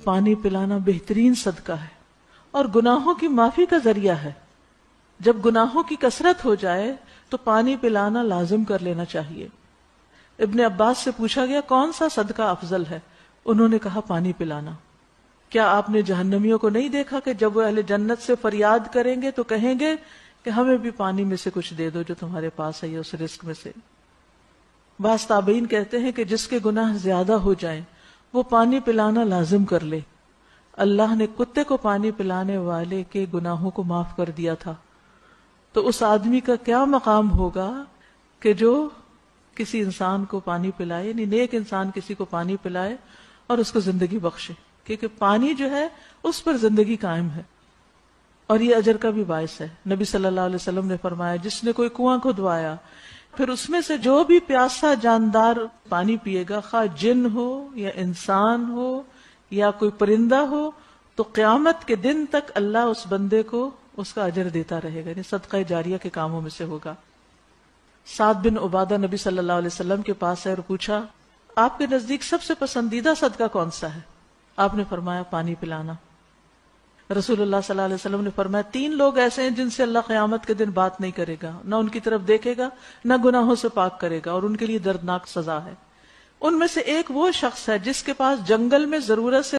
پانی پلانا بہترین صدقہ ہے اور گناہوں کی معافی کا ذریعہ ہے. جب گناہوں کی کثرت ہو جائے تو پانی پلانا لازم کر لینا چاہیے. ابن عباس سے پوچھا گیا کون سا صدقہ افضل ہے؟ انہوں نے کہا پانی پلانا. کیا آپ نے جہنمیوں کو نہیں دیکھا کہ جب وہ اہل جنت سے فریاد کریں گے تو کہیں گے کہ ہمیں بھی پانی میں سے کچھ دے دو جو تمہارے پاس ہے یا اس رزق میں سے. بعض تابعین کہتے ہیں کہ جس کے گناہ زیادہ ہو جائیں وہ پانی پلانا لازم کر لے. اللہ نے کتے کو پانی پلانے والے کے گناہوں کو معاف کر دیا تھا، تو اس آدمی کا کیا مقام ہوگا کہ جو کسی انسان کو پانی پلائے، یعنی نیک انسان کسی کو پانی پلائے اور اس کو زندگی بخشے، کیونکہ پانی جو ہے اس پر زندگی قائم ہے اور یہ اجر کا بھی باعث ہے. نبی صلی اللہ علیہ وسلم نے فرمایا جس نے کوئی کنواں کھدوایا پھر اس میں سے جو بھی پیاسا جاندار پانی پیے گا، خواہ جن ہو یا انسان ہو یا کوئی پرندہ ہو، تو قیامت کے دن تک اللہ اس بندے کو اس کا اجر دیتا رہے گا، یعنی صدقہ جاریہ کے کاموں میں سے ہوگا. سعد بن عبادہ نبی صلی اللہ علیہ وسلم کے پاس آئے اور پوچھا آپ کے نزدیک سب سے پسندیدہ صدقہ کون سا ہے؟ آپ نے فرمایا پانی پلانا. رسول اللہ صلی اللہ علیہ وسلم نے فرمایا 3 لوگ ایسے ہیں جن سے اللہ قیامت کے دن بات نہیں کرے گا، نہ ان کی طرف دیکھے گا، نہ گناہوں سے پاک کرے گا، اور ان کے لیے دردناک سزا ہے. ان میں سے ایک وہ شخص ہے جس کے پاس جنگل میں ضرورت سے